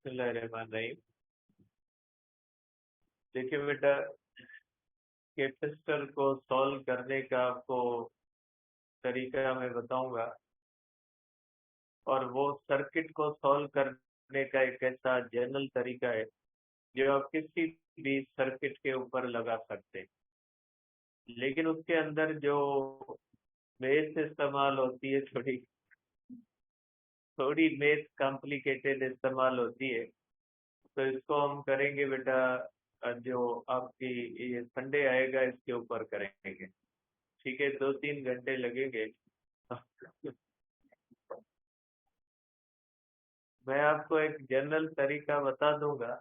बिस्मिल्लाहिर्रहमानिर्रहीम। देखिए बेटा, कैपेसिटर को सॉल्व करने का आपको तरीका मैं बताऊंगा, और वो सर्किट को सॉल्व करने का एक ऐसा जनरल तरीका है जो आप किसी भी सर्किट के ऊपर लगा सकते हैं। लेकिन उसके अंदर जो मेथ इस्तेमाल होती है, थोड़ी थोड़ी मेथ कॉम्प्लिकेटेड इस्तेमाल होती है। तो इसको हम करेंगे बेटा, जो आपकी ये संडे आएगा इसके ऊपर करेंगे। ठीक है, 2-3 घंटे लगेंगे। मैं आपको एक जनरल तरीका बता दूंगा,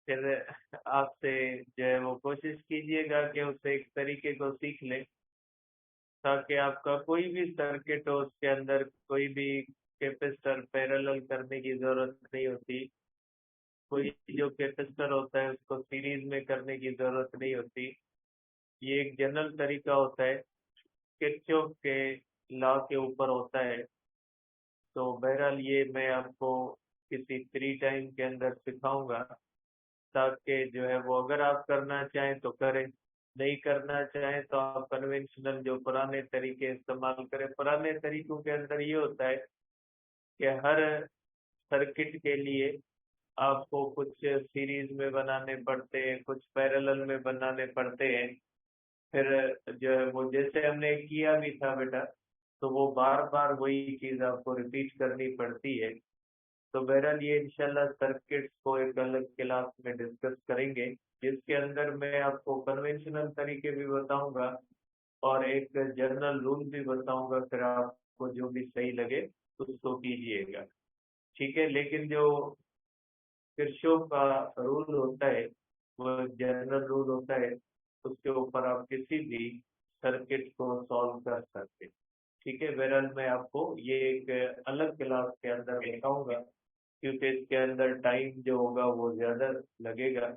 फिर आपसे जो है वो कोशिश कीजिएगा कि उस एक तरीके को सीख लें, ताकि आपका कोई भी सर्किट हो उसके अंदर कोई भी कैपेसिटर पैरेलल करने की जरूरत नहीं होती। कोई जो कैपेसिटर होता है उसको सीरीज में करने की जरूरत नहीं होती। ये एक जनरल तरीका होता है, किरचॉफ के लॉ के ऊपर होता है। तो बहरहाल ये मैं आपको किसी फ्री टाइम के अंदर सिखाऊंगा, ताकि जो है वो अगर आप करना चाहें तो करें, नहीं करना चाहें तो आप कन्वेंशनल जो पुराने तरीके इस्तेमाल करें। पुराने तरीकों के अंदर ये होता है कि हर सर्किट के लिए आपको कुछ सीरीज में बनाने पड़ते हैं, कुछ पैरेलल में बनाने पड़ते हैं। फिर जो है वो जैसे हमने किया भी था बेटा, तो वो बार बार वही चीज आपको रिपीट करनी पड़ती है। तो बहरहाल ये इंशाल्लाह सर्किट्स को एक अलग क्लास में डिस्कस करेंगे, जिसके अंदर मैं आपको कन्वेंशनल तरीके भी बताऊंगा और एक जनरल रूल भी बताऊंगा। फिर आपको जो भी सही लगे उसको कीजिएगा। ठीक है, लेकिन जो किरचॉफ का रूल होता है वो जनरल रूल होता है, उसके ऊपर आप किसी भी सर्किट को सॉल्व कर सकते हैं। ठीक है, बहरहाल मैं आपको ये एक अलग क्लास के अंदर बताऊंगा, क्योंकि इसके अंदर टाइम जो होगा वो ज्यादा लगेगा।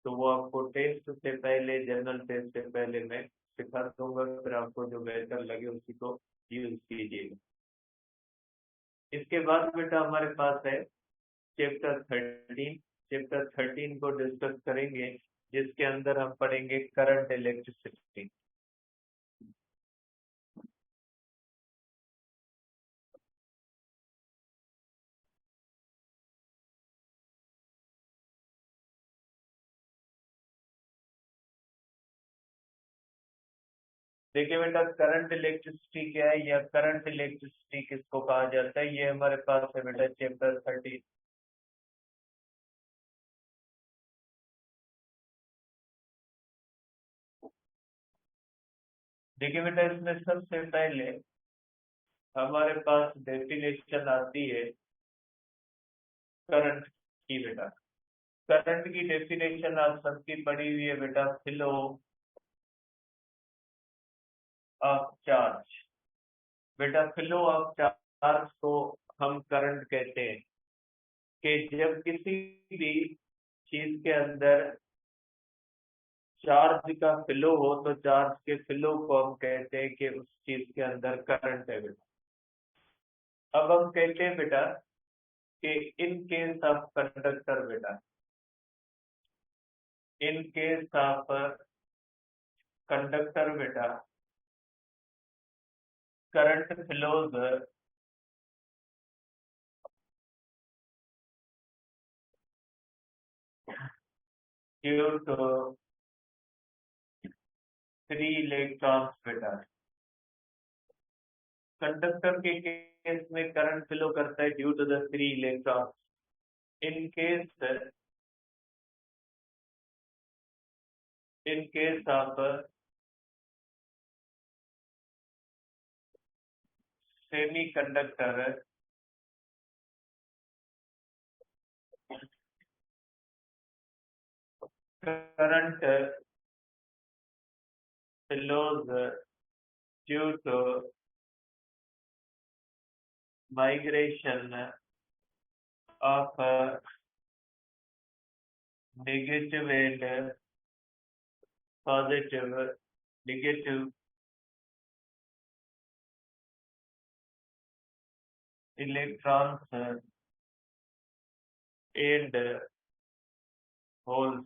तो वो आपको टेस्ट से पहले, जनरल टेस्ट से पहले मैं सिखा दूंगा, फिर आपको जो बेहतर लगे उसी को यूज कीजिएगा। इसके बाद बेटा हमारे पास है चैप्टर 13। चैप्टर 13 को डिस्कस करेंगे, जिसके अंदर हम पढ़ेंगे करंट इलेक्ट्रिसिटी। देखिए बेटा, करंट इलेक्ट्रिसिटी क्या है या करंट इलेक्ट्रिसिटी किसको कहा जाता है, ये हमारे पास है बेटा चैप्टर 13। देखिए बेटा, इसमें सबसे पहले हमारे पास डेफिनेशन आती है करंट की बेटा। करंट की डेफिनेशन आप सबकी पढ़ी हुई है बेटा, फ्लो ऑफ चार्ज। बेटा फ्लो ऑफ चार्ज को हम करंट कहते हैं, कि जब किसी भी चीज के अंदर चार्ज का फ्लो हो तो चार्ज के फ्लो को हम कहते हैं कि उस चीज के अंदर करंट है बेटा। अब हम कहते हैं बेटा कि इन केस ऑफ कंडक्टर बेटा, इन केस ऑफ कंडक्टर बेटा, current flows due to free electrons बेटा। कंडक्टर के केस में करंट फ्लो करता है due to the free electron. In case in case of semiconductor, current flows due to migration of negative and positive, negative electrons and holes.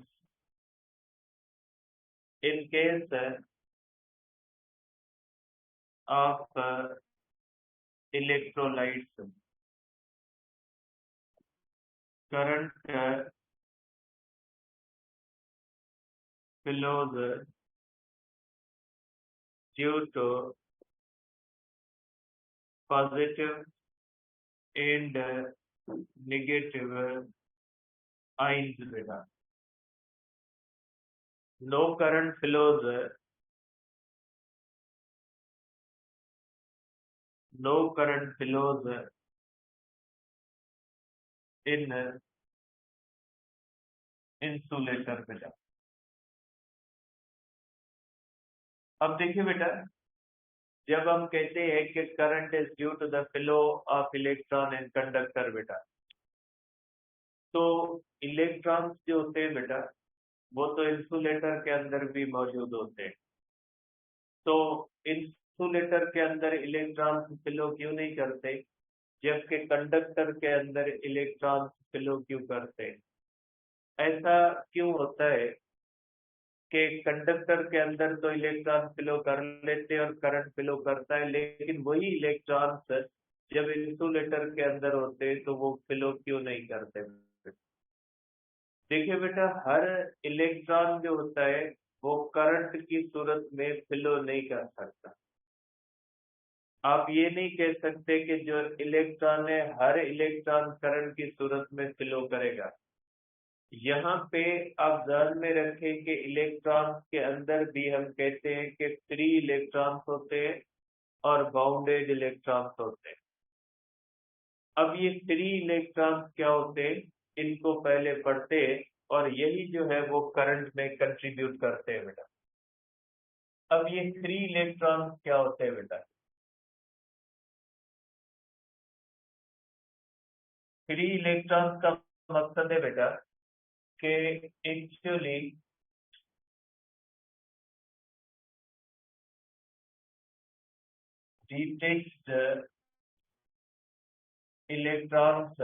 In case of electrolytes, current flows due to positive and negative ions beta. No current flows in insulator beta. अब देखिए बेटा, जब हम कहते हैं कि current is due to the flow of electron in conductor बेटा, तो इलेक्ट्रॉन्स जो होते हैं बेटा वो तो इंसुलेटर के अंदर भी मौजूद होते हैं। तो इंसुलेटर के अंदर इलेक्ट्रॉन्स फ्लो क्यों नहीं करते, जबकि कंडक्टर के अंदर इलेक्ट्रॉन्स फ्लो क्यों करते हैं? ऐसा क्यों होता है कि कंडक्टर के अंदर तो इलेक्ट्रॉन फ्लो कर लेते हैं और करंट फ्लो करता है, लेकिन वही इलेक्ट्रॉन्स जब इंसुलेटर के अंदर होते हैं तो वो फ्लो क्यों नहीं करते? देखिए बेटा, हर इलेक्ट्रॉन जो होता है वो करंट की सूरत में फ्लो नहीं कर सकता। आप ये नहीं कह सकते कि जो इलेक्ट्रॉन है हर इलेक्ट्रॉन करंट की सूरत में फ्लो करेगा। यहाँ पे आप ध्यान में रखें कि इलेक्ट्रॉन्स के अंदर भी हम कहते हैं कि फ्री इलेक्ट्रॉन्स होते हैं और बाउंडेड इलेक्ट्रॉन्स होते हैं। अब ये फ्री इलेक्ट्रॉन्स क्या होते हैं, इनको पहले पढ़ते हैं और यही जो है वो करंट में कंट्रीब्यूट करते हैं बेटा। अब ये फ्री इलेक्ट्रॉन्स क्या होते हैं बेटा? फ्री इलेक्ट्रॉन्स का मकसद है बेटा कि actually detached electrons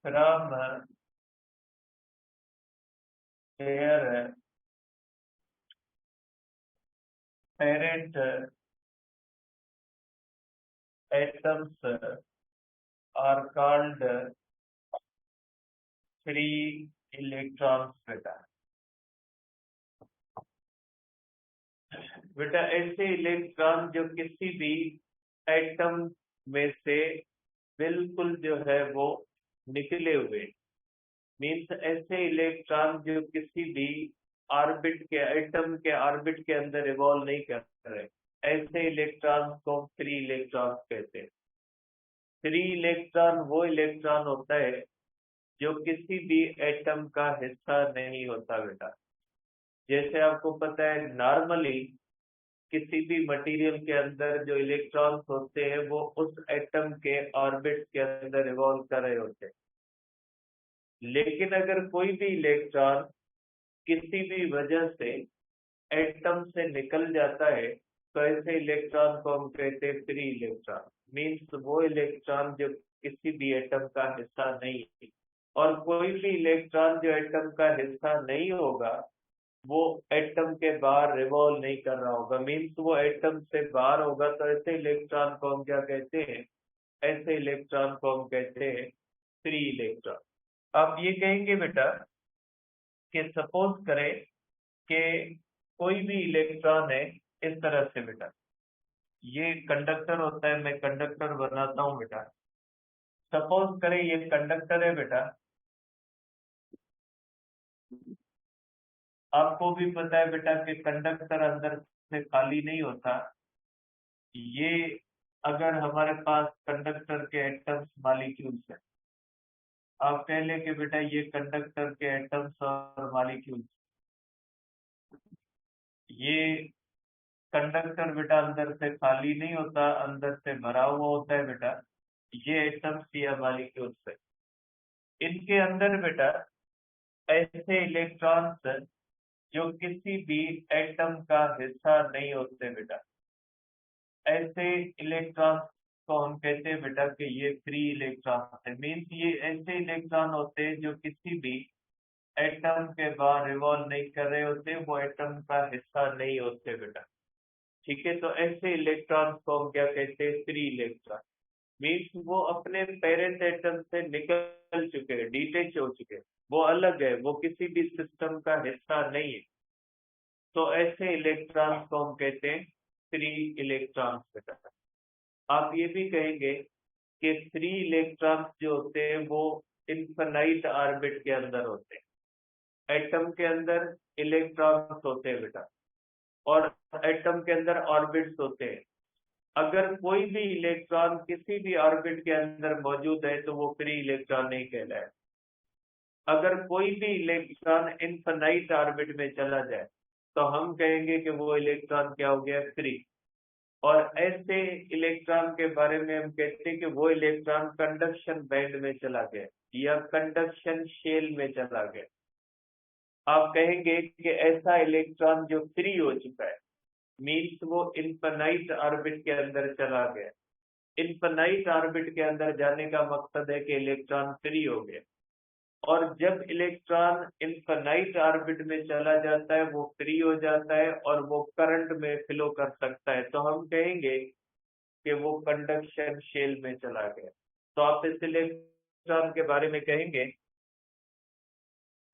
from their parent atoms are called free electrons बेटा। बेटा ऐसे इलेक्ट्रॉन जो किसी भी एटम में से बिल्कुल जो है वो निकले हुए, मीन्स ऐसे इलेक्ट्रॉन जो किसी भी ऑर्बिट के एटम के ऑर्बिट के अंदर रिवॉल्व नहीं कर रहे, ऐसे इलेक्ट्रॉन को फ्री इलेक्ट्रॉन कहते हैं। फ्री इलेक्ट्रॉन वो इलेक्ट्रॉन होता है जो किसी भी एटम का हिस्सा नहीं होता बेटा। जैसे आपको पता है नॉर्मली किसी भी मटेरियल के अंदर जो इलेक्ट्रॉन्स होते हैं वो उस एटम के ऑर्बिट के अंदर रिवॉल्व कर रहे होते हैं, लेकिन अगर कोई भी इलेक्ट्रॉन किसी भी वजह से एटम से निकल जाता है तो ऐसे इलेक्ट्रॉन को हम कहते हैं फ्री इलेक्ट्रॉन। मीन्स वो इलेक्ट्रॉन जो किसी भी एटम का हिस्सा नहीं है, और कोई भी इलेक्ट्रॉन जो एटम का हिस्सा नहीं होगा वो एटम के बाहर रिवॉल्व नहीं कर रहा होगा, मीन्स वो एटम से बाहर होगा, तो ऐसे इलेक्ट्रॉन को हम क्या कहते हैं? ऐसे इलेक्ट्रॉन को हम कहते हैं फ्री इलेक्ट्रॉन। आप ये कहेंगे बेटा कि सपोज करें कि कोई भी इलेक्ट्रॉन है इस तरह से बेटा, ये कंडक्टर होता है, मैं कंडक्टर बनाता हूं बेटा। सपोज करें ये कंडक्टर है बेटा, आपको भी पता है बेटा कि कंडक्टर अंदर से खाली नहीं होता। ये अगर हमारे पास कंडक्टर के एटम्स मॉलिक्यूल्स है, आप कह लें कि बेटा ये कंडक्टर के एटम्स और मॉलिक्यूल्स, ये कंडक्टर बेटा अंदर से खाली नहीं होता, अंदर से भरा हुआ होता है बेटा। ये एटम्स या मॉलिक्यूल्स है, इनके अंदर बेटा ऐसे इलेक्ट्रॉन्स जो किसी भी एटम का हिस्सा नहीं होते बेटा, ऐसे इलेक्ट्रॉन को हम कहते हैं बेटा कि ये फ्री इलेक्ट्रॉन है। मीन्स ये ऐसे इलेक्ट्रॉन होते हैं जो किसी भी एटम के बाहर रिवॉल्व नहीं कर रहे होते, वो एटम का हिस्सा नहीं होते बेटा। ठीक है, तो ऐसे इलेक्ट्रॉन को हम क्या कहते हैं? Free electron. मीन्स वो अपने पेरेंट एटम से निकल चुके हैं, डिटेच हो चुके हैं, वो अलग है, वो किसी भी सिस्टम का हिस्सा नहीं है। तो ऐसे इलेक्ट्रॉन को हम कहते हैं फ्री इलेक्ट्रॉन बेटा। आप ये भी कहेंगे कि फ्री इलेक्ट्रॉन जो होते हैं वो इनफाइनाइट ऑर्बिट के अंदर होते हैं। एटम के अंदर इलेक्ट्रॉन्स होते हैं बेटा, और एटम के अंदर ऑर्बिट्स होते हैं। अगर कोई भी इलेक्ट्रॉन किसी भी ऑर्बिट के अंदर मौजूद है तो वो फ्री इलेक्ट्रॉन नहीं कहलाए। अगर कोई भी इलेक्ट्रॉन इनफाइनाइट ऑर्बिट में चला जाए तो हम कहेंगे कि वो इलेक्ट्रॉन क्या हो गया? फ्री। और ऐसे इलेक्ट्रॉन के बारे में हम कहते हैं कि वो इलेक्ट्रॉन कंडक्शन बैंड में चला गया या कंडक्शन शेल में चला गया। आप कहेंगे कि ऐसा इलेक्ट्रॉन जो फ्री हो चुका है, मीन्स वो इनफाइनाइट ऑर्बिट के अंदर चला गया। इनफाइनाइट ऑर्बिट के अंदर जाने का मकसद है कि इलेक्ट्रॉन फ्री हो गया। और जब इलेक्ट्रॉन इनफाइनाइट ऑर्बिट में चला जाता है वो फ्री हो जाता है और वो करंट में फ्लो कर सकता है, तो हम कहेंगे कि वो कंडक्शन शेल में चला गया। तो आप इस इलेक्ट्रॉन के बारे में कहेंगे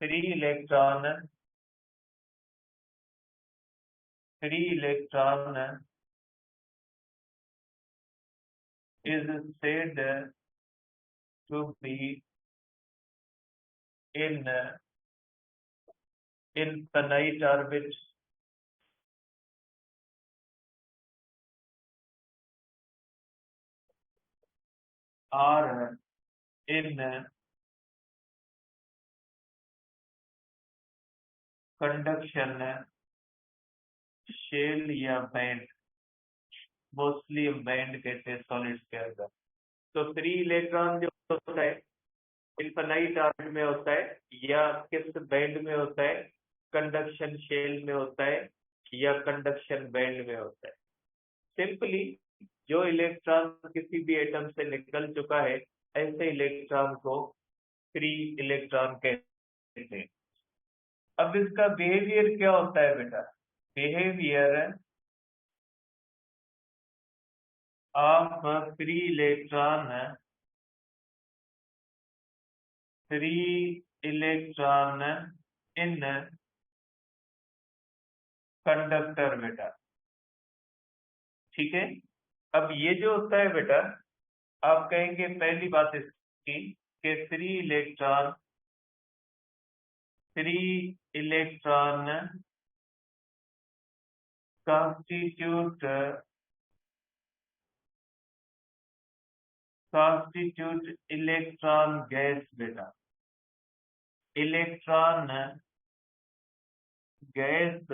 free electron. Free electron is said to be in infinite orbit or in conduction shell या बैंड। मोस्टली हम बैंड कहते हैं सॉलिड्स के अंदर। तो फ्री इलेक्ट्रॉन जो होता है इनफाइनाइट ऑर्बिट में होता है या किस बैंड में होता है? कंडक्शन शेल में होता है या कंडक्शन बैंड में होता है। सिंपली जो इलेक्ट्रॉन किसी भी एटम से निकल चुका है ऐसे इलेक्ट्रॉन को फ्री इलेक्ट्रॉन कहते हैं। अब इसका बिहेवियर क्या होता है बेटा? Behaviour of free electron, free electron in conductor बेटा। ठीक है, अब ये जो होता है बेटा, आप कहेंगे पहली बात इसकी कि free electron constitute electron gas बेटा। इलेक्ट्रॉन गैस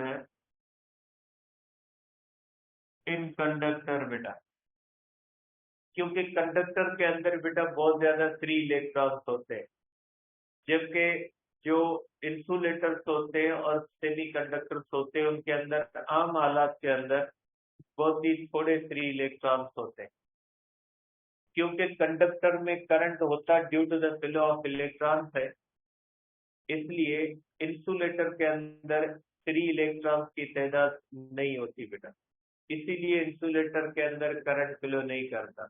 इन कंडक्टर बेटा, क्योंकि कंडक्टर के अंदर बेटा बहुत ज्यादा फ्री इलेक्ट्रॉन्स होते हैं, जबकि जो इंसुलेटर्स होते हैं और सेमी कंडक्टर्स होते हैं उनके अंदर आम हालात के अंदर बहुत ही थोड़े फ्री इलेक्ट्रॉन्स होते हैं। क्योंकि कंडक्टर में करंट होता due to the flow of electrons है, इसलिए इंसुलेटर के अंदर फ्री इलेक्ट्रॉन्स की तादाद नहीं होती बेटा। इसीलिए इंसुलेटर के अंदर करंट फ्लो नहीं करता,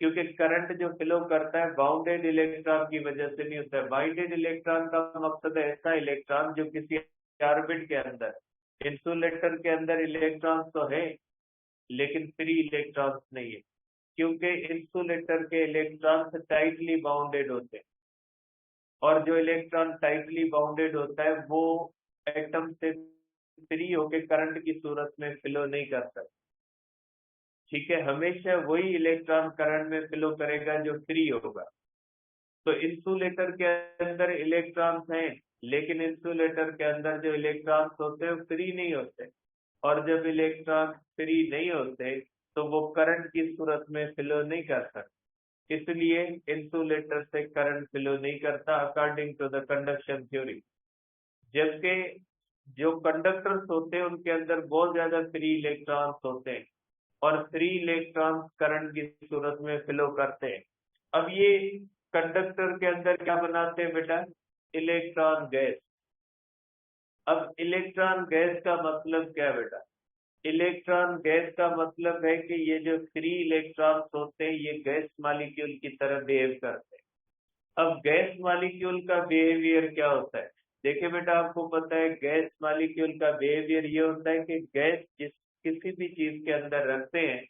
क्योंकि करंट जो फ्लो करता है बाउंडेड इलेक्ट्रॉन की वजह से नहीं होता है। बाउंडेड इलेक्ट्रॉन का मकसद है ऐसा इलेक्ट्रॉन जो किसी ऑर्बिट के अंदर, इंसुलेटर के अंदर इलेक्ट्रॉन तो है लेकिन फ्री इलेक्ट्रॉन्स नहीं है, क्योंकि इंसुलेटर के इलेक्ट्रॉन्स टाइटली बाउंडेड होते हैं और जो इलेक्ट्रॉन टाइटली बाउंडेड होता है वो एटम से फ्री होकर करंट की सूरत में फ्लो नहीं कर सकता। ठीक है, हमेशा वही इलेक्ट्रॉन करंट में फ्लो करेगा जो फ्री होगा। तो इंसुलेटर के अंदर इलेक्ट्रॉन्स हैं लेकिन इंसुलेटर के अंदर जो इलेक्ट्रॉन्स होते हैं फ्री नहीं होते, और जब इलेक्ट्रॉन फ्री नहीं होते तो वो करंट की सूरत में फ्लो नहीं कर सकते, इसलिए इंसुलेटर से करंट फ्लो नहीं करता according to the conduction theory. जबकि जो कंडक्टर्स होते हैं उनके अंदर बहुत ज्यादा फ्री इलेक्ट्रॉन्स होते हैं, और 3 इलेक्ट्रॉन करंट की सूरत में फ्लो करते हैं। अब ये कंडक्टर के अंदर क्या बनाते हैं बेटा? Electron gas. अब इलेक्ट्रॉन गैस का मतलब क्या है बेटा? इलेक्ट्रॉन गैस का मतलब है कि ये जो 3 इलेक्ट्रॉन्स होते हैं ये गैस मॉलिक्यूल की तरह बिहेव करते हैं। अब गैस मॉलिक्यूल का बिहेवियर क्या होता है? देखिए बेटा, आपको पता है गैस मॉलिक्यूल का बिहेवियर ये होता है कि गैस जिस किसी भी चीज के अंदर रखते हैं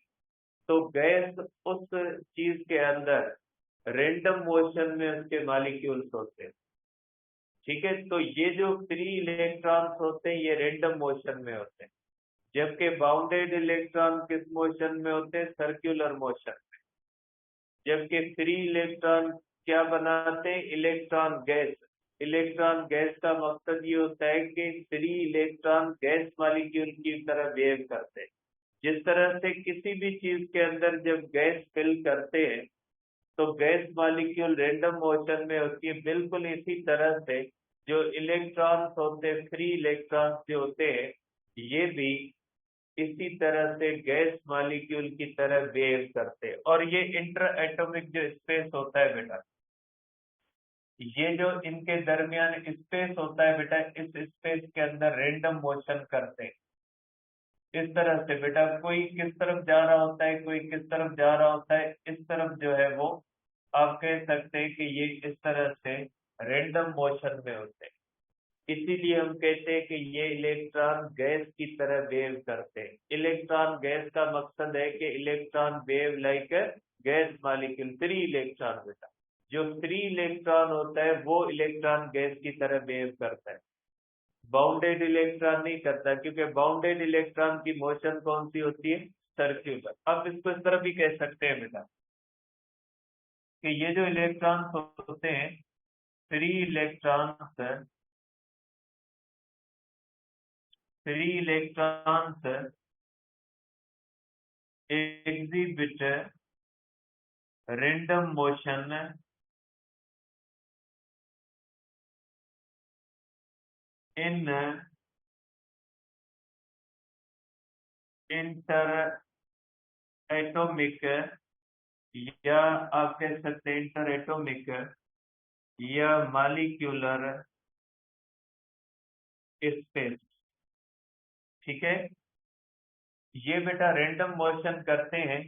तो गैस उस चीज के अंदर रेंडम मोशन में उसके मॉलिक्यूल्स होते हैं। ठीक है, तो ये जो 3 इलेक्ट्रॉन्स होते हैं ये रेंडम मोशन में होते हैं, जबकि बाउंडेड इलेक्ट्रॉन किस मोशन में होते हैं? Circular motion. जबकि 3 इलेक्ट्रॉन क्या बनाते हैं? Electron gas. इलेक्ट्रॉन गैस का मकसद ये होता है कि 3 इलेक्ट्रॉन गैस मॉलिक्यूल की तरह बिहेव करते हैं। जिस तरह से किसी भी चीज के अंदर जब गैस फिल करते हैं तो गैस मॉलिक्यूल रेंडम मोशन में होती है, बिल्कुल इसी तरह से जो इलेक्ट्रॉन्स होते हैं, फ्री इलेक्ट्रॉन्स जो होते हैं, ये भी इसी तरह से गैस मॉलिक्यूल की तरह बिहेव करते हैं। और ये इंटर एटॉमिक जो स्पेस होता है बेटा, ये जो इनके दरमियान स्पेस होता है बेटा, इस स्पेस के अंदर रेंडम मोशन करते हैं। इस तरह से बेटा कोई किस तरफ जा रहा होता है, कोई किस तरफ जा रहा होता है, इस तरफ जो है वो आप कह सकते हैं कि ये इस तरह से रेंडम मोशन में होते हैं। इसीलिए हम कहते हैं कि ये इलेक्ट्रॉन गैस की तरह बिहेव करते हैं। इलेक्ट्रॉन गैस का मकसद है कि electron behave like gas molecule. 3 electron बेटा, जो 3 इलेक्ट्रॉन होता है वो इलेक्ट्रॉन गैस की तरह बिहेव करता है। बाउंडेड इलेक्ट्रॉन नहीं करता, क्योंकि बाउंडेड इलेक्ट्रॉन की मोशन कौन सी होती है? सर्क्यूलर। अब इसको इस तरह भी कह सकते हैं बेटा कि ये जो इलेक्ट्रॉन्स होते हैं, 3 electrons exhibit random motion in interatomic, या आप कह सकते हैं इंटरएटॉमिक या मॉलिक्यूलर स्पेस। ठीक है, ये बेटा रैंडम मोशन करते हैं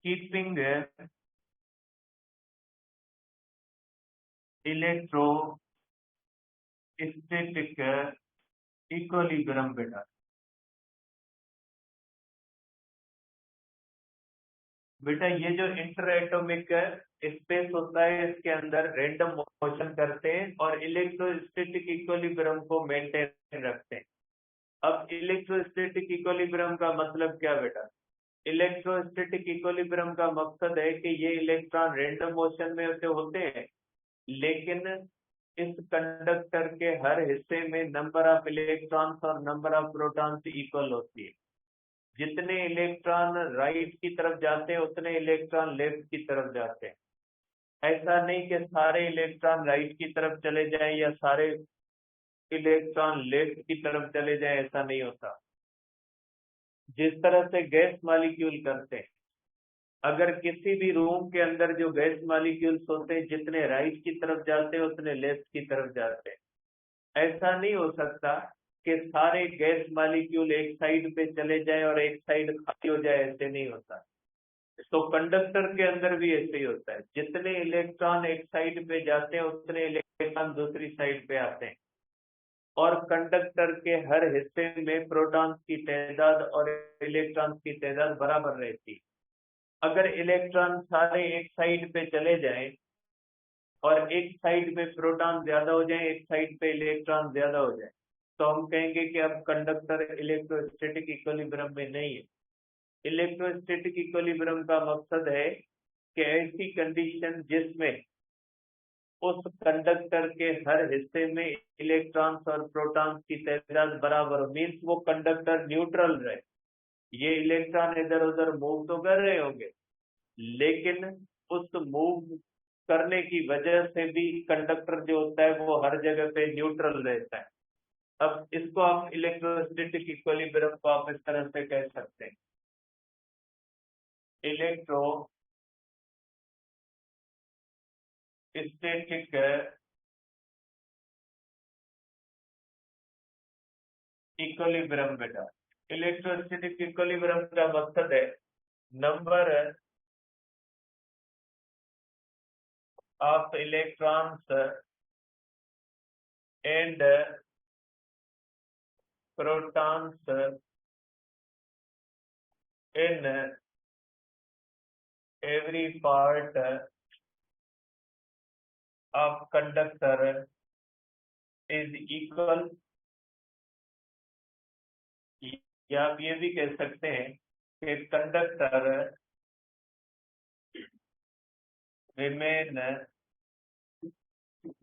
कीपिंग इलेक्ट्रोस्टैटिक इक्विलिब्रियम बेटा। बेटा ये जो इंटर एटॉमिक स्पेस होता है इसके अंदर रैंडम मोशन करते हैं और इलेक्ट्रोस्टैटिक इक्विलिब्रियम को मेंटेन रखते हैं। अब इलेक्ट्रोस्टैटिक इक्विलिब्रियम का मतलब क्या बेटा? इलेक्ट्रोस्टैटिक इक्विलिब्रियम का मकसद है कि ये इलेक्ट्रॉन रैंडम मोशन में होते हैं, लेकिन इस कंडक्टर के हर हिस्से में नंबर ऑफ इलेक्ट्रॉन्स और नंबर ऑफ प्रोटॉन्स इक्वल होती है। जितने इलेक्ट्रॉन राइट की तरफ जाते हैं उतने इलेक्ट्रॉन लेफ्ट की तरफ जाते हैं। ऐसा नहीं कि सारे इलेक्ट्रॉन राइट की तरफ चले जाएं या सारे इलेक्ट्रॉन लेफ्ट की तरफ चले जाएं, ऐसा नहीं होता। जिस तरह से गैस मॉलिक्यूल करते हैं, अगर किसी भी रूम के अंदर जो गैस मॉलिक्यूल्स होते हैं जितने राइट की तरफ जाते हैं उतने लेफ्ट की तरफ जाते हैं। ऐसा नहीं हो सकता कि सारे गैस मॉलिक्यूल एक साइड पे चले जाएं और एक साइड खाली हो जाए, ऐसे नहीं होता। तो कंडक्टर के अंदर भी ऐसे ही होता है, जितने इलेक्ट्रॉन एक साइड पे जाते हैं उतने इलेक्ट्रॉन दूसरी साइड पे आते हैं। और कंडक्टर के हर हिस्से में प्रोटॉन्स की तादाद और इलेक्ट्रॉन्स की तादाद बराबर रहती है। अगर इलेक्ट्रॉन सारे एक साइड पे चले जाएं और एक साइड पे प्रोटॉन ज्यादा हो जाए, एक साइड पे इलेक्ट्रॉन ज्यादा हो जाए, तो हम कहेंगे कि अब कंडक्टर इलेक्ट्रोस्टैटिक इक्विलिब्रियम में नहीं है। इलेक्ट्रोस्टैटिक इक्विलिब्रियम का मकसद है कि ऐसी कंडीशन जिसमें उस कंडक्टर के हर हिस्से में इलेक्ट्रॉन्स और प्रोटॉन्स की तादाद बराबर हो, मीन्स वो कंडक्टर न्यूट्रल रहे। ये इलेक्ट्रॉन इधर उधर मूव तो कर रहे होंगे, लेकिन उस मूव करने की वजह से भी कंडक्टर जो होता है वो हर जगह पे न्यूट्रल रहता है। अब इसको आप इलेक्ट्रोस्टैटिक इक्विलिब्रियम को आप इस तरह से कह सकते हैं। इलेक्ट्रोस्टैटिक इक्विलिब्रियम बेटा। इलेक्ट्रोस्टैटिक इक्विलिब्रियम का मकसद है number of electrons and protons in every part of conductor is equal, या आप ये भी कह सकते हैं कि कंडक्टर रिमेन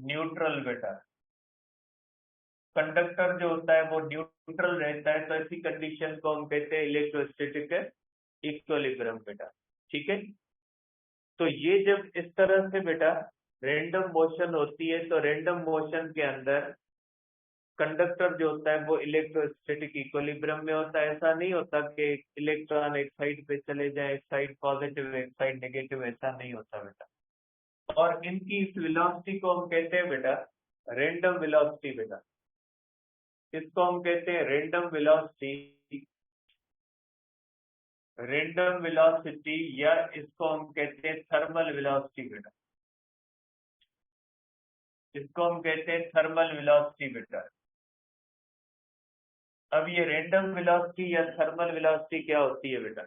न्यूट्रल बेटा। कंडक्टर जो होता है वो न्यूट्रल रहता है, तो ऐसी कंडीशन को हम कहते हैं इलेक्ट्रोस्टैटिक इक्विलिब्रियम बेटा। ठीक है, तो ये जब इस तरह से बेटा रैंडम मोशन होती है, तो रैंडम मोशन के अंदर कंडक्टर जो होता है वो इलेक्ट्रोस्टैटिक इक्विलिब्रियम में होता है। ऐसा नहीं होता कि इलेक्ट्रॉन एक साइड पे चले जाए, एक साइड पॉजिटिव एक साइड नेगेटिव, ऐसा नहीं होता बेटा। और इनकी इस वेलोसिटी को हम कहते हैं बेटा रैंडम वेलोसिटी बेटा। इसको हम कहते हैं रैंडम वेलोसिटी, रैंडम वेलोसिटी, या इसको हम कहते हैं थर्मल वेलोसिटी बेटा। इसको हम कहते हैं थर्मल वेलोसिटी बेटा। अब ये रैंडम वेलोसिटी या थर्मल वेलोसिटी क्या होती है बेटा?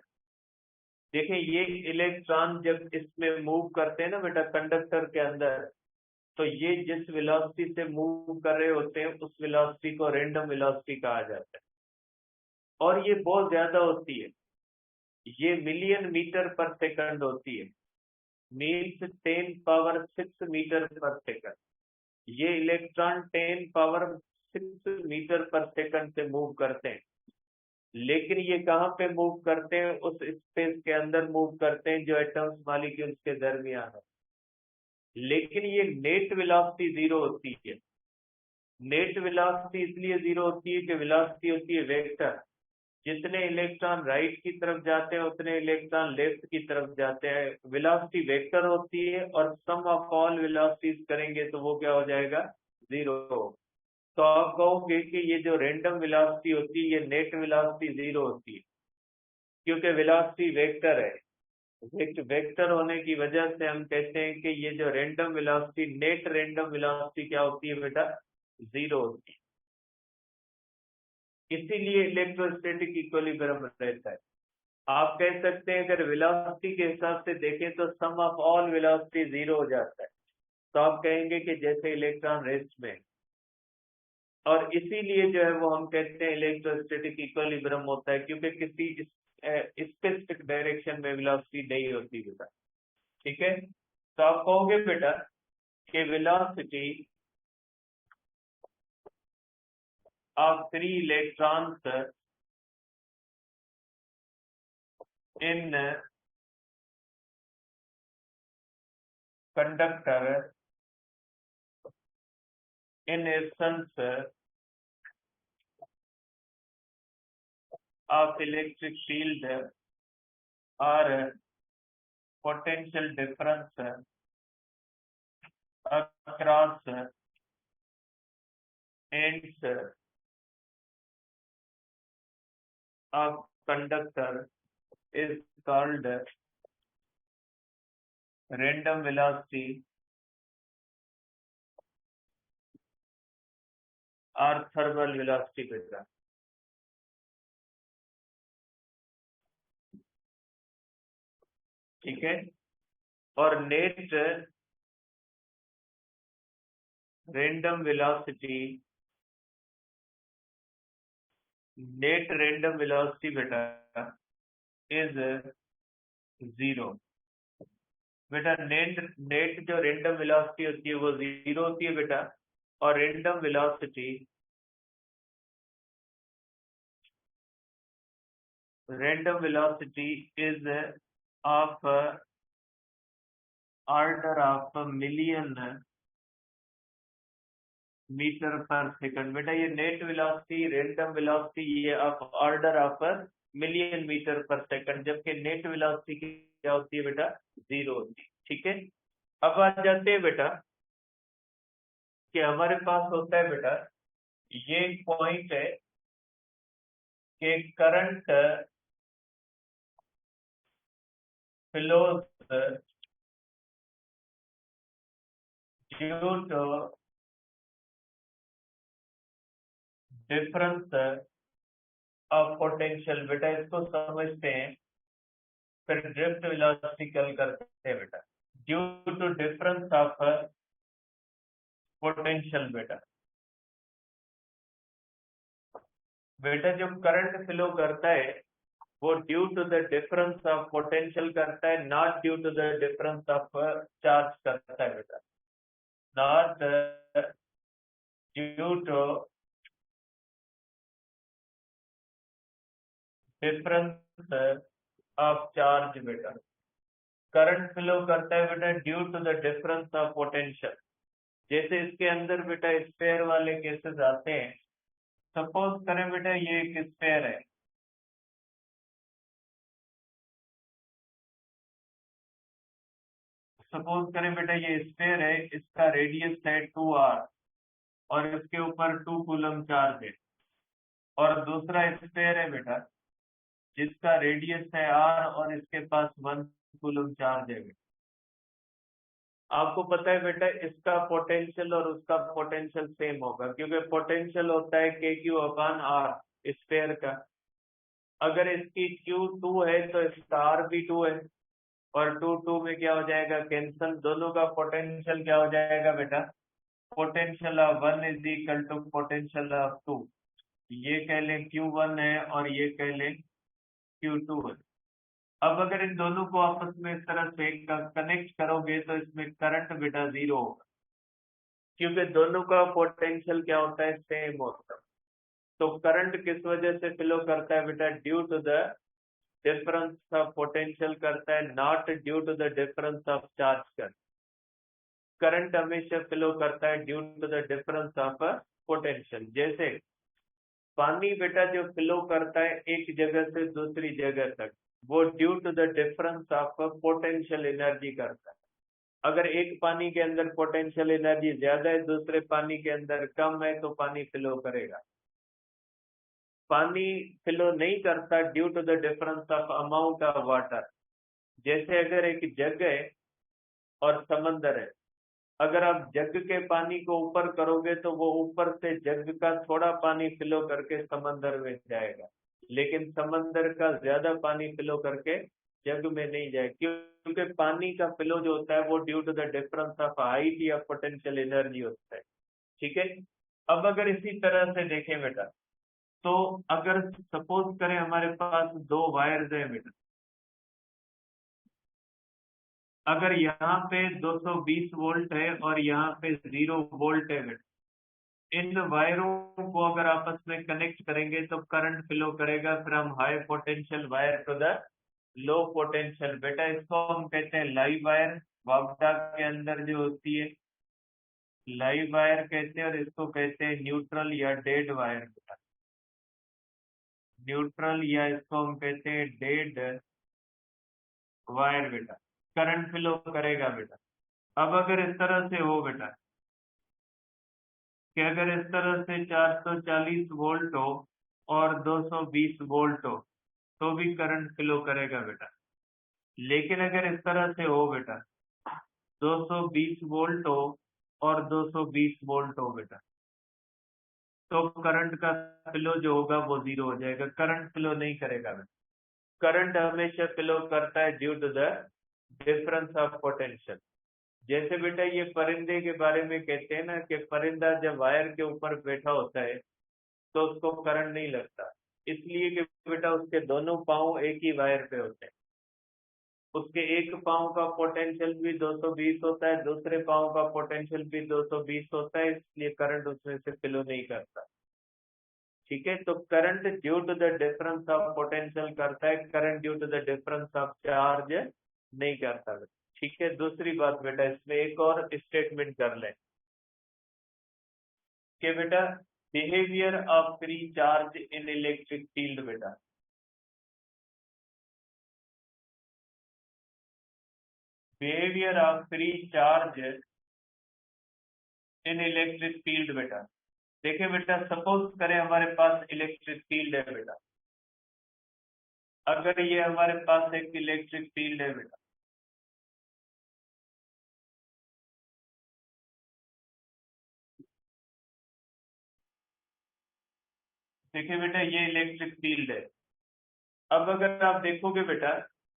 देखिए, ये इलेक्ट्रॉन जब इसमें मूव करते हैं ना बेटा कंडक्टर के अंदर, तो ये जिस वेलोसिटी से मूव कर रहे होते हैं उस वेलोसिटी को रैंडम वेलोसिटी कहा जाता है। और ये बहुत ज्यादा होती है, ये मिलियन मीटर पर सेकंड होती है, मीन्स 10⁻⁶ मीटर पर सेकंड। ये इलेक्ट्रॉन 10⁻⁶ मीटर पर सेकंड से मूव करते हैं। लेकिन ये कहाँ पे मूव करते हैं? उस स्पेस के अंदर मूव करते हैं जो एटम्स मॉलिक्यूल्स के दरमियान है। लेकिन ये नेट वेलोसिटी जीरो होती है। नेट वेलोसिटी इसलिए जीरो होती है कि वेलोसिटी होती है वेक्टर। जितने इलेक्ट्रॉन राइट की तरफ जाते हैं उतने इलेक्ट्रॉन लेफ्ट की तरफ जाते हैं। वेलोसिटी वेक्टर होती है, और सम ऑफ ऑल वेलोसिटीज करेंगे तो वो क्या हो जाएगा? जीरो। तो आप कहोगे कि ये जो रैंडम वेलोसिटी होती है ये नेट वेलोसिटी जीरो होती है, क्योंकि वेलोसिटी वेक्टर है। वेक्टर होने की वजह से हम कहते हैं कि ये जो random velocity, net random velocity क्या होती है बेटा? जीरो होती है। इसीलिए इलेक्ट्रोस्टैटिक इक्विलिब्रियम रहता है। आप कह सकते हैं अगर वेलोसिटी के हिसाब से देखें तो सम ऑफ ऑल वेलोसिटी जीरो हो जाता है, तो आप कहेंगे कि जैसे इलेक्ट्रॉन रेस्ट में। और इसीलिए जो है वो हम कहते हैं इलेक्ट्रोस्टैटिक इक्विलिब्रियम होता है, क्योंकि किसी स्पेसिफिक डायरेक्शन में वेलोसिटी नहीं होती बेटा। ठीक है, तो आप कहोगे बेटा कि velocity of 3 electrons in conductor in absence of electric field or potential difference across ends of conductor is called random velocity or thermal velocity बेटा। ठीक है, और net random velocity, net random velocity बेटा इज जीरो। बेटा net net जो random velocity होती है वो जीरो होती है बेटा। और random velocity is of order of million metre per second. बेटा ये नेट वेलोसिटी, रैंडम वेलोसिटी, ये of order of million metre per second, जबकि नेट वेलोसिटी क्या होती है बेटा, 0 होती है। ठीक है, अब आ जाते हैं बेटा कि हमारे पास होता है बेटा, ये पॉइंट है कि current flows due to difference of potential. बेटा इसको समझते हैं, फिर ड्रिफ्ट वेलोसिटी कल करते हैं बेटा। Due to difference of potential बेटा, बेटा जो करंट फ्लो करता है वो due to the difference of potential करता है, not due to the difference of charge करता है बेटा, not due to difference of charge बेटा। करंट फ्लो करता है बेटा due to the difference of potential. जैसे इसके अंदर बेटा स्फेयर वाले केसेस आते हैं। सपोज करें बेटा ये एक स्फेयर है, सपोज करें बेटा ये स्फेयर है, इसका रेडियस है 2r और इसके ऊपर 2 कूलम चार्ज है। और दूसरा स्फेयर है बेटा जिसका रेडियस है r और इसके पास 1 कूलम चार्ज है बेटा। आपको पता है बेटा इसका पोटेंशियल और उसका पोटेंशियल सेम होगा, क्योंकि पोटेंशियल होता है के क्यू अपान आर स्फेयर का। अगर इसकी क्यू 2 है तो इसका आर भी 2 है, और 2 2 में क्या हो जाएगा, कैंसल। दोनों का पोटेंशियल क्या हो जाएगा बेटा, potential of 1 is equal to potential of 2। ये कह लें Q1 है और ये कह लें Q2 है। अब अगर इन दोनों को आपस में इस तरह से कनेक्ट करोगे तो इसमें करंट बेटा 0 होगा, क्योंकि दोनों का पोटेंशियल क्या होता है, सेम होता है। तो करंट किस वजह से फ्लो करता है बेटा, due to the difference of potential करता है, not due to the difference of charge कर। करंट हमेशा फ्लो करता है due to the difference of potential. जैसे पानी बेटा जो फ्लो करता है एक जगह से दूसरी जगह तक, वो due to the difference of potential energy करता है। अगर एक पानी के अंदर पोटेंशियल एनर्जी ज्यादा है, दूसरे पानी के अंदर कम है, तो पानी फ्लो करेगा। पानी फ्लो नहीं करता due to the difference of amount of water. जैसे अगर एक जग है और समंदर है, अगर आप जग के पानी को ऊपर करोगे तो वो ऊपर से जग का थोड़ा पानी फ्लो करके समंदर में जाएगा, लेकिन समंदर का ज्यादा पानी फ्लो करके जग में नहीं जाएगा, क्योंकि पानी का फ्लो जो होता है वो due to the difference of height या पोटेंशियल एनर्जी होता है। ठीक है, अब अगर इसी तरह से देखें बेटा, तो अगर सपोज करें हमारे पास दो वायर्स है बेटा, अगर यहाँ पे 220 वोल्ट है और यहाँ पे 0 वोल्ट है बेटा, इन वायरों को अगर आपस में कनेक्ट करेंगे तो करंट फ्लो करेगा from high potential wire to the low potential. बेटा इसको हम कहते हैं लाइव वायर, वापडा के अंदर जो होती है लाइव वायर कहते हैं, और इसको कहते हैं न्यूट्रल या डेड वायर बेटा, न्यूट्रल या इसको हम कहते हैं डेड वायर बेटा। करंट फ्लो करेगा बेटा। अब अगर इस तरह से हो बेटा कि अगर इस तरह से 440 वोल्ट हो और 220 वोल्ट हो तो भी करंट फ्लो करेगा बेटा। लेकिन अगर इस तरह से हो बेटा 220 वोल्ट हो और 220 वोल्ट हो बेटा, तो करंट का फ्लो जो होगा वो 0 हो जाएगा, करंट फ्लो नहीं करेगा बेटा। करंट हमेशा फ्लो करता है due to the difference of potential. जैसे बेटा ये परिंदे के बारे में कहते हैं ना कि परिंदा जब वायर के ऊपर बैठा होता है तो उसको करंट नहीं लगता, इसलिए कि बेटा उसके दोनों पाँव एक ही वायर पे होते हैं। उसके एक पाँव का पोटेंशियल भी 220 होता है, दूसरे पाँव का पोटेंशियल भी 220 होता है, इसलिए करंट उसमें से फ्लो नहीं करता। ठीक है, तो current due to the difference of potential करता है, current due to the difference of charge नहीं करता। ठीक है, दूसरी बात बेटा इसमें एक और स्टेटमेंट कर लें कि बेटा behaviour of free charge in electric field बेटा, behaviour of free charge in electric field बेटा। देखिए बेटा, सपोज करें हमारे पास इलेक्ट्रिक फील्ड है बेटा। अगर ये हमारे पास एक इलेक्ट्रिक फील्ड है बेटा, देखिए बेटा ये इलेक्ट्रिक फील्ड है। अब अगर आप देखोगे बेटा,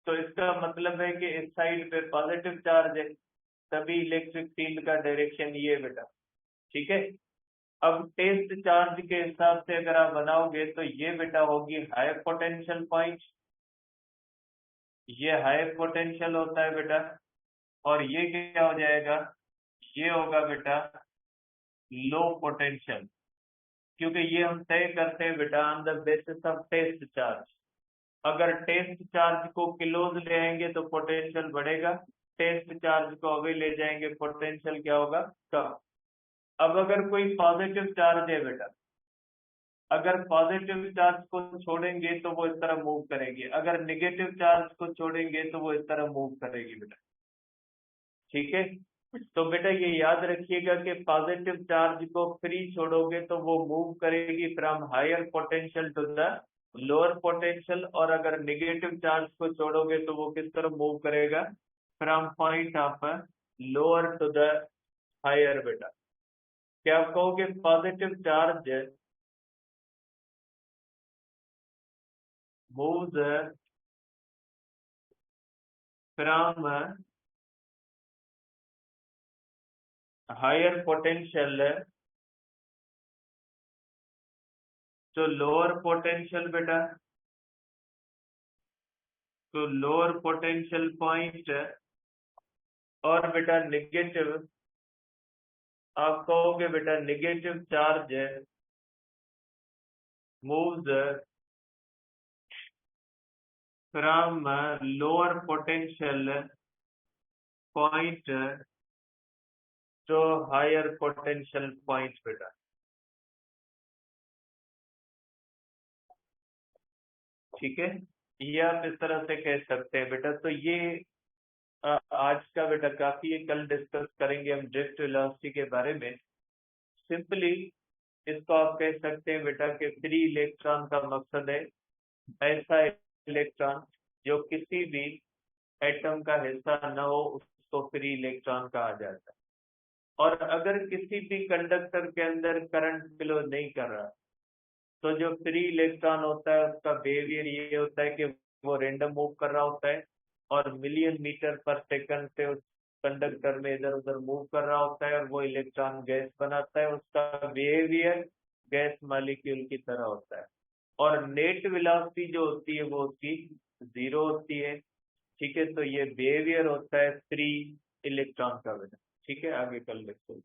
तो इसका मतलब है कि इस साइड पे पॉजिटिव चार्ज है, तभी इलेक्ट्रिक फील्ड का डायरेक्शन ये है बेटा। ठीक है। अब टेस्ट चार्ज के हिसाब से अगर आप बनाओगे तो ये बेटा होगी हाई पोटेंशियल पॉइंट, ये हाई पोटेंशियल होता है बेटा। और ये क्या हो जाएगा, ये होगा बेटा लो पोटेंशियल, क्योंकि ये हम तय करते हैं बेटा on the basis of test charge. अगर टेस्ट चार्ज को क्लोज ले आएंगे तो पोटेंशियल बढ़ेगा, टेस्ट चार्ज को अवे ले जाएंगे पोटेंशियल क्या होगा, कम। अब अगर कोई पॉजिटिव चार्ज है बेटा, अगर पॉजिटिव चार्ज को छोड़ेंगे तो वो इस तरह मूव करेगी, अगर निगेटिव चार्ज को छोड़ेंगे तो वो इस तरह मूव करेगी बेटा। ठीक है। तो बेटा ये याद रखिएगा कि पॉजिटिव चार्ज को फ्री छोड़ोगे तो वो मूव करेगी from higher potential to the lower potential, और अगर निगेटिव चार्ज को छोड़ोगे तो वो किस तरह मूव करेगा, from point of lower to the higher बेटा। क्या आप कहोगे positive charge moves from higher potential to lower potential बेटा, तो लोअर पोटेंशियल पॉइंट। और बेटा निगेटिव, आप कहोगे बेटा negative charge moves from lower potential point to higher potential point बेटा। ठीक है, ये आप इस तरह से कह सकते हैं बेटा। तो ये आज का बेटा काफी है, कल डिस्कस करेंगे हम ड्रिफ्ट वेलोसिटी के बारे में। सिंपली इसको आप कह सकते हैं बेटा कि फ्री इलेक्ट्रॉन का मकसद है ऐसा इलेक्ट्रॉन जो किसी भी एटम का हिस्सा न हो, उसको फ्री इलेक्ट्रॉन कहा जाता है। और अगर किसी भी कंडक्टर के अंदर करंट फ्लो नहीं कर रहा, तो जो फ्री इलेक्ट्रॉन होता है उसका बिहेवियर ये होता है कि वो रेंडम मूव कर रहा होता है और मिलियन मीटर पर सेकंड से उस कंडक्टर में इधर उधर मूव कर रहा होता है, और वो इलेक्ट्रॉन गैस बनाता है, उसका बिहेवियर गैस मॉलिक्यूल की तरह होता है। और नेट वेलोसिटी जो होती है वो उसकी जीरो होती है। ठीक है, तो ये बिहेवियर होता है फ्री इलेक्ट्रॉन का बेटा। ठीक है, आगे कल देखते हैं।